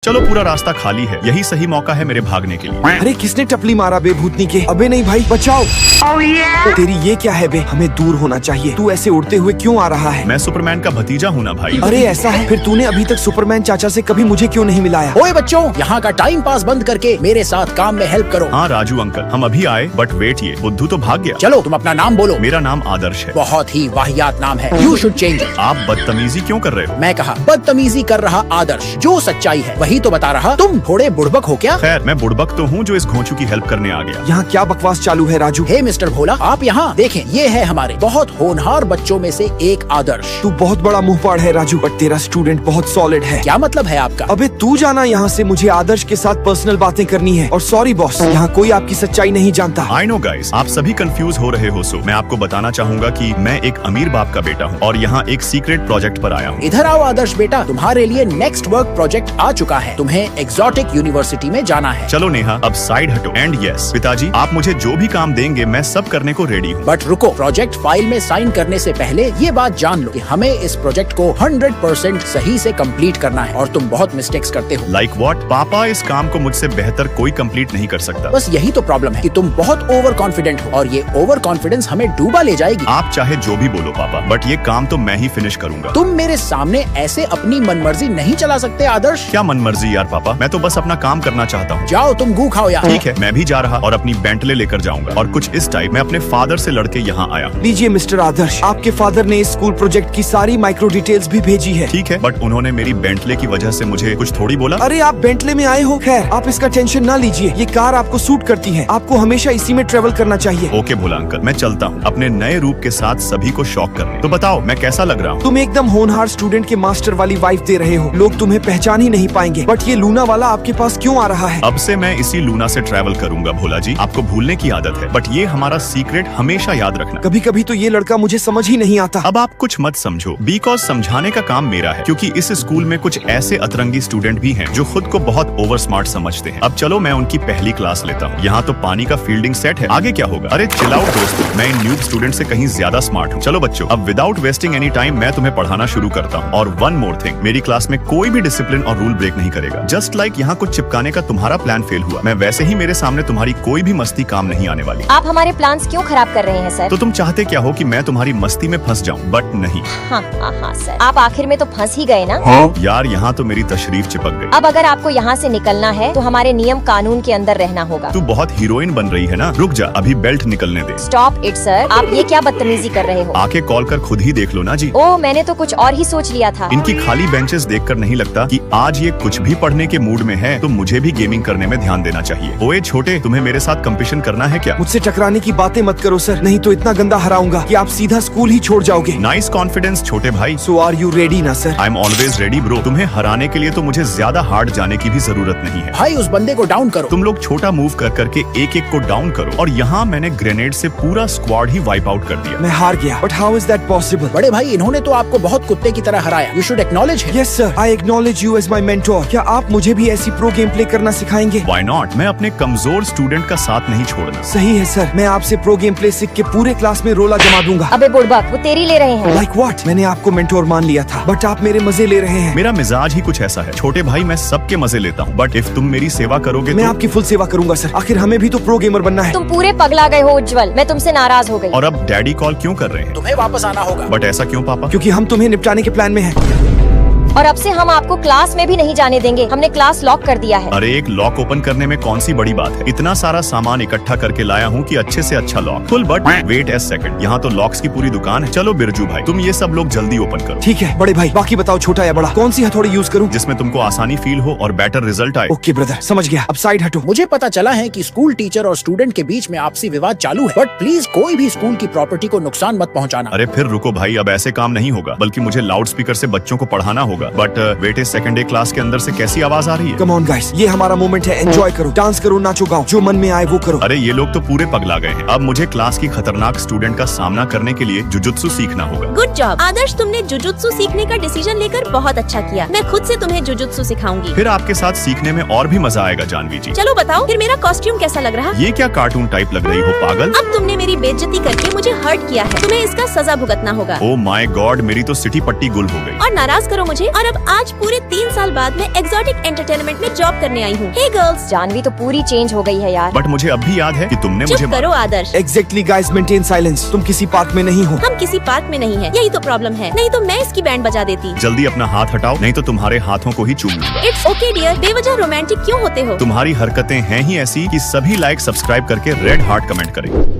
चलो पूरा रास्ता खाली है, यही सही मौका है मेरे भागने के लिए। अरे किसने टपली मारा बे भूतनी के? अबे नहीं भाई बचाओ। तेरी ये क्या है बे? हमें दूर होना चाहिए। तू ऐसे उड़ते हुए क्यों आ रहा है? मैं सुपरमैन का भतीजा हूँ ना भाई। अरे ऐसा है? फिर तूने अभी तक सुपरमैन चाचा से कभी मुझे क्यों नहीं मिलाया? ओए बच्चों, यहाँ का टाइम पास बंद करके मेरे साथ काम में हेल्प करो। हाँ राजू अंकल, हम अभी आए, बट वेट, ये बुद्धू तो भाग गया। चलो तुम अपना नाम बोलो। मेरा नाम आदर्श है। बहुत ही वाहियात नाम है, यू शुड चेंज इट। आप बदतमीजी क्यों कर रहे हो? मैं कहा बदतमीजी कर रहा आदर्श, जो सच्चाई है वही तो बता रहा। तुम थोड़े बुड़बक हो क्या? खैर मैं बुड़बक तो हूँ जो इस घोंचू की हेल्प करने आ गया। यहाँ क्या बकवास चालू है राजू? हे मिस्टर भोला, आप यहाँ देखें, ये है हमारे बहुत होनहार बच्चों में से एक आदर्श। तू बहुत बड़ा मुंहफाड़ है राजू, बट तेरा स्टूडेंट बहुत सॉलिड है। क्या मतलब है आपका? अबे तू जाना यहाँ से, मुझे आदर्श के साथ पर्सनल बातें करनी है। और सॉरी बॉस, यहाँ कोई आपकी सच्चाई नहीं जानता। आई नो गाइस, आप सभी कंफ्यूज हो रहे हो, सो मैं आपको बताना चाहूंगा कि मैं एक अमीर बाप का बेटा हूँ और यहाँ एक सीक्रेट प्रोजेक्ट पर आया हूँ। इधर आओ आदर्श बेटा, तुम्हारे लिए नेक्स्ट वर्क प्रोजेक्ट आ चुका है। तुम्हें एग्जॉटिक यूनिवर्सिटी में जाना है। चलो नेहा, अब साइड हटो। एंड यस पिताजी, आप मुझे जो भी काम देंगे मैं सब करने को रेडी हूँ। बट रुको, प्रोजेक्ट फाइल में साइन करने से पहले ये बात जान लो कि हमें इस प्रोजेक्ट को 100% सही से कंप्लीट करना है और तुम बहुत मिस्टेक्स करते हो। Like what? पापा, इस काम को मुझसे बेहतर कोई कंप्लीट नहीं कर सकता। बस यही तो प्रॉब्लम है कि तुम बहुत ओवर कॉन्फिडेंट हो और ये ओवर कॉन्फिडेंस हमें डूबा ले जाएगी। आप चाहे जो भी बोलो पापा, बट ये काम तो मैं ही फिनिश करूंगा। तुम मेरे सामने ऐसे अपनी मनमर्जी नहीं चला सकते आदर्श। क्या मनमर्जी यार पापा, मैं तो बस अपना काम करना चाहता हूँ। जाओ तुम गू खाओ यार। ठीक है, मैं भी जा रहा और अपनी बेंटले लेकर जाऊंगा और कुछ इस टाइप मैं अपने फादर से लड़के यहाँ आया हूँ। लीजिए मिस्टर आदर्श, आपके फादर ने इस स्कूल प्रोजेक्ट की सारी माइक्रो डिटेल्स भी भेजी है। ठीक है, बट उन्होंने मेरी बेंटले की वजह से मुझे कुछ थोड़ी बोला। अरे आप बेंटले में आए हो, खैर आप इसका टेंशन ना लीजिए, ये कार आपको सूट करती है, आपको हमेशा इसी में ट्रेवल करना चाहिए। ओके भोला अंकल, मैं चलता हूँ अपने नए रूप के साथ सभी को शॉक करने। तो बताओ मैं कैसा लग रहा हूँ? तुम एकदम होनहार स्टूडेंट के मास्टर वाली वाइफ दे रहे हो, लोग तुम्हें पहचान ही नहीं पाएंगे। बट ये लूना वाला आपके पास क्यों आ रहा है? अब से मैं इसी लूना से ट्रैवल करूंगा भोला जी, आपको भूलने की आदत है, बट ये हमारा सीक्रेट हमेशा याद रखना। कभी कभी तो ये लड़का मुझे समझ ही नहीं आता। अब आप कुछ मत समझो, बिकॉज समझाने का काम मेरा है, क्योंकि इस स्कूल में कुछ ऐसे अतरंगी स्टूडेंट भी हैं जो खुद को बहुत ओवर स्मार्ट समझते हैं। अब चलो मैं उनकी पहली क्लास लेता हूँ। यहाँ तो पानी का फील्डिंग सेट है, आगे क्या होगा? अरे चिल आउट दोस्तों, मैं इन न्यूब स्टूडेंट से कहीं ज्यादा स्मार्ट हूँ। चलो बच्चों, अब विदाउट वेस्टिंग एनी टाइम मैं तुम्हें पढ़ाना शुरू करता हूँ। और वन मोर थिंग, मेरी क्लास में कोई भी डिसिप्लिन और रूल ब्रेक नहीं करेगा। जस्ट लाइक यहाँ कुछ चिपकाने का तुम्हारा प्लान फेल हुआ, मैं वैसे ही मेरे सामने तुम्हारी कोई भी मस्ती काम नहीं आने वाली। आप हमारे प्लान्स क्यों खराब कर रहे हैं सर? तो तुम चाहते क्या हो कि मैं तुम्हारी मस्ती में फंस जाऊं? बट नहीं। हाँ सर, आप आखिर में तो फंस ही गए ना। यार यहाँ तो मेरी तशरीफ चिपक गई। अब अगर आपको यहाँ से निकलना है तो हमारे नियम कानून के अंदर रहना होगा। तू बहुत हीरोइन बन रही है ना, रुक जा, अभी बेल्ट निकलने दे। स्टॉप इट सर, आप ये क्या बदतमीजी कर रहे हो? आके कॉल कर खुद ही देख लो ना जी। ओह, मैंने तो कुछ और ही सोच लिया था। इनकी खाली बेंचेस देखकर नहीं लगता कि आज ये कुछ भी पढ़ने के मूड में है, तो मुझे भी गेमिंग करने में ध्यान देना चाहिए। ओए छोटे, तुम्हें मेरे साथ कंपटीशन करना है क्या? मुझसे टकराने की बातें मत करो सर, नहीं तो इतना गंदा हराऊंगा कि आप सीधा स्कूल ही छोड़ जाओगे। नाइस कॉन्फिडेंस छोटे भाई। सो आर यू रेडी ना sir? I am always ready bro. तुम्हें हराने के लिए तो मुझे ज्यादा हार्ड जाने की भी जरूरत नहीं है। भाई उस बंदे को डाउन करो। तुम लोग छोटा मूव कर करके एक एक को डाउन करो, और यहाँ मैंने ग्रेनेड से पूरा स्क्वाड ही वाइप आउट कर दिया। मैं हार गया, but how is that possible? बड़े भाई, इन्होंने तो आपको बहुत कुत्ते की तरह हराया। You should acknowledge him. Yes sir, I acknowledge you as my mentor. क्या आप मुझे भी ऐसी प्रो गेम प्ले करना सिखाएंगे? Why not? मैं अपने कमजोर स्टूडेंट का साथ नहीं छोड़ना। सही है सर, मैं आपसे प्रो गेम प्ले सीख के पूरे क्लास में रोला जमा दूंगा। अबे बुड़बक, वो तेरी ले रहे हैं। Like what? मैंने आपको मेंटोर मान लिया था, बट आप मेरे मजे ले रहे हैं। मेरा मिजाज ही कुछ ऐसा है छोटे भाई, मैं सबके मजे लेता हूँ, बट इफ तुम मेरी सेवा करोगे मैं तो... आपकी फुल सेवा करूंगा सर, आखिर हमें भी तो प्रो गेमर बनना है। तुम पूरे पगला गए हो उज्जवल, मैं तुमसे नाराज हो गई। और अब डैडी कॉल क्यों कर रहे हैं? तुम्हें वापस आना होगा। बट ऐसा क्यों पापा? क्योंकि हम तुम्हें निपटाने के प्लान में हैं। और अब से हम आपको क्लास में भी नहीं जाने देंगे, हमने क्लास लॉक कर दिया है। अरे एक लॉक ओपन करने में कौन सी बड़ी बात है? इतना सारा सामान इकट्ठा करके लाया हूँ कि अच्छे से अच्छा lock full. But wait a second, यहाँ तो लॉक्स की पूरी दुकान है। चलो बिरजू भाई, तुम ये सब लोग जल्दी ओपन करो। ठीक है बड़े भाई, बाकी बताओ छोटा या बड़ा, कौन सी हथौड़ी यूज करूँ जिसमें तुमको आसानी फील हो और बेटर रिजल्ट आए। ओके ब्रदर, समझ गया, अब साइड हटो। मुझे पता चला है कि स्कूल टीचर और स्टूडेंट के बीच में आपसी विवाद चालू है, बट प्लीज कोई भी स्कूल की प्रॉपर्टी को नुकसान मत पहुंचाना। अरे फिर रुको भाई, अब ऐसे काम नहीं होगा, बल्कि मुझे लाउड स्पीकर से बच्चों को पढ़ाना होगा। But wait second day class के अंदर से कैसी आवाज आ रही है? कम ऑन गाइस, ये हमारा मोमेंट है, एंजॉय करो, डांस करो, नाचो गाओ, जो मन में आए वो करो। अरे ये लोग तो पूरे पगला गए हैं। अब मुझे क्लास की खतरनाक स्टूडेंट का सामना करने के लिए जुजुत्सु सीखना होगा। गुड जॉब आदर्श, तुमने जुजुत्सु सीखने का डिसीजन लेकर बहुत अच्छा किया। मैं खुद से तुम्हें जुजुत्सु सिखाऊंगी। फिर आपके साथ सीखने में और भी मजा आएगा जानवी जी। चलो बताओ फिर मेरा कॉस्ट्यूम कैसा लग रहा? ये क्या कार्टून टाइप लग रही हो पागल? अब तुमने मेरी बेइज्जती करके मुझे हर्ट किया है, तुम्हें इसका सजा भुगतना होगा। ओ माय गॉड, मेरी तो सिटी पट्टी गुल हो गई। और नाराज करो मुझे, और अब आज पूरे 3 साल बाद मैं एक्सोटिक एंटरटेनमेंट में जॉब करने आई हूँ। हे गर्ल्स, जानवी तो पूरी चेंज हो गई है यार। बट मुझे अब भी याद है कि तुमने मुझे चुप करो Adarsh. Exactly guys, maintain silence. तुम किसी पार्क में नहीं हो। हम किसी पार्क में नहीं है, यही तो प्रॉब्लम है। नहीं तो मैं इसकी बैंड बजा देती। जल्दी अपना हाथ हटाओ, नहीं तो तुम्हारे हाथों को ही चूम लूंगा। इट्स ओके डियर, बेवजह रोमांटिक क्यों होते हो? तुम्हारी हरकतें हैं ही ऐसी कि सभी लाइक सब्सक्राइब करके रेड हार्ट कमेंट करें।